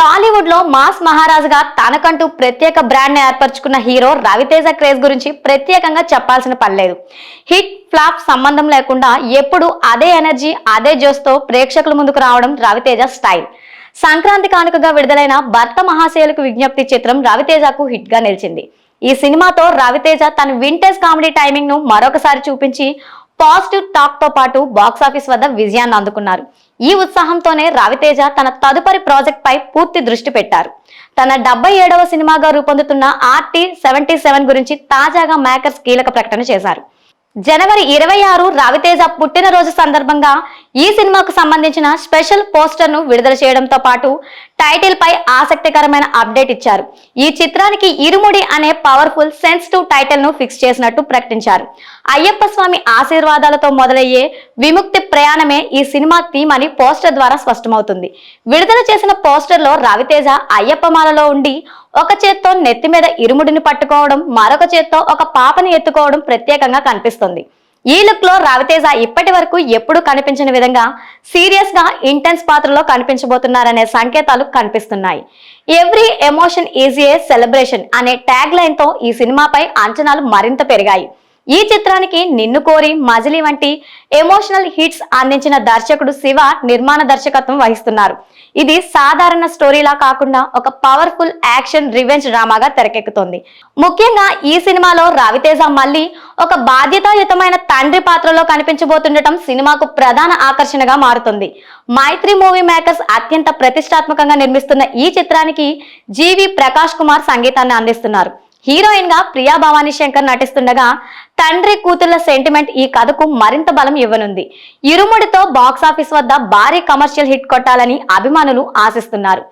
టాలీవుడ్ లో మాస్ మహారాజుగా తనకంటూ ప్రత్యేక బ్రాండ్ ని ఏర్పరచుకున్న హీరో రవితేజ క్రేజ్ గురించి ప్రత్యేకంగా చెప్పాల్సిన పనిలేదు. హిట్ ఫ్లాప్ సంబంధం లేకుండా ఎప్పుడు అదే ఎనర్జీ అదే జోస్తో ప్రేక్షకుల ముందుకు రావడం రవితేజ స్టైల్. సంక్రాంతి కానుకగా విడుదలైన భర్త మహాశయులకు విజ్ఞప్తి చిత్రం రవితేజకు హిట్ గా నిలిచింది. ఈ సినిమాతో రవితేజ తన వింటేజ్ కామెడీ టైమింగ్ ను మరొకసారి చూపించి పాజిటివ్ టాక్ తో పాటు బాక్సాఫీస్ వద్ద విజయాన్ని అందుకున్నారు. ఈ ఉత్సాహంతోనే రవితేజ తన తదుపరి ప్రాజెక్ట్ పై పూర్తి దృష్టి పెట్టారు. తన 77వ సినిమాగా రూపొందుతున్న RT-77 గురించి తాజాగా మేకర్స్ కీలక ప్రకటన చేశారు. జనవరి 26 రవితేజ పుట్టినరోజు సందర్భంగా ఈ సినిమాకు సంబంధించిన స్పెషల్ పోస్టర్ ను విడుదల చేయడంతో పాటు టైటిల్ పై ఆసక్తికరమైన అప్డేట్ ఇచ్చారు. ఈ చిత్రానికి ఇరుముడి అనే పవర్ఫుల్ సెన్సిటివ్ టైటిల్ ను ఫిక్స్ చేసినట్టు ప్రకటించారు. అయ్యప్ప స్వామి ఆశీర్వాదాలతో మొదలయ్యే విముక్తి ప్రయాణమే ఈ సినిమా థీమ్ అని పోస్టర్ ద్వారా స్పష్టమవుతుంది. విడుదల చేసిన పోస్టర్ లో రవితేజ అయ్యప్ప మాలలో ఉండి ఒక చేత్తో నెత్తి మీద ఇరుముడిని పట్టుకోవడం, మరొక చేత్తో ఒక పాపని ఎత్తుకోవడం ప్రత్యేకంగా కనిపిస్తుంది. ఈ లుక్ లో రవితేజ ఇప్పటి వరకు ఎప్పుడూ కనిపించిన విధంగా సీరియస్ గా ఇంటెన్స్ పాత్రలో కనిపించబోతున్నారనే సంకేతాలు కనిపిస్తున్నాయి. Every emotion is a celebration అనే ట్యాగ్ లైన్ తో ఈ సినిమాపై అంచనాలు మరింత పెరిగాయి. ఈ చిత్రానికి నిన్ను కోరి, మజిలీ వంటి ఎమోషనల్ హిట్స్ అందించిన దర్శకుడు శివ నిర్మాణ దర్శకత్వం వహిస్తున్నారు. ఇది సాధారణ స్టోరీలా కాకుండా ఒక పవర్ఫుల్ యాక్షన్ రివెంజ్ డ్రామాగా తెరకెక్కుతోంది. ముఖ్యంగా ఈ సినిమాలో రవితేజ మళ్ళీ ఒక బాధ్యతాయుతమైన తండ్రి పాత్రలో కనిపించబోతుండటం సినిమాకు ప్రధాన ఆకర్షణగా మారుతుంది. మైత్రి మూవీ మేకర్స్ అత్యంత ప్రతిష్టాత్మకంగా నిర్మిస్తున్న ఈ చిత్రానికి జీవి ప్రకాష్ కుమార్ సంగీతాన్ని అందిస్తున్నారు. హీరోయిన్ గా ప్రియా భవానీ శంకర్ నటిస్తుండగా తండ్రి కూతుళ్ల సెంటిమెంట్ ఈ కథకు మరింత బలం ఇవ్వనుంది. ఇరుముడితో బాక్సాఫీస్ వద్ద భారీ కమర్షియల్ హిట్ కొట్టాలని అభిమానులు ఆశిస్తున్నారు.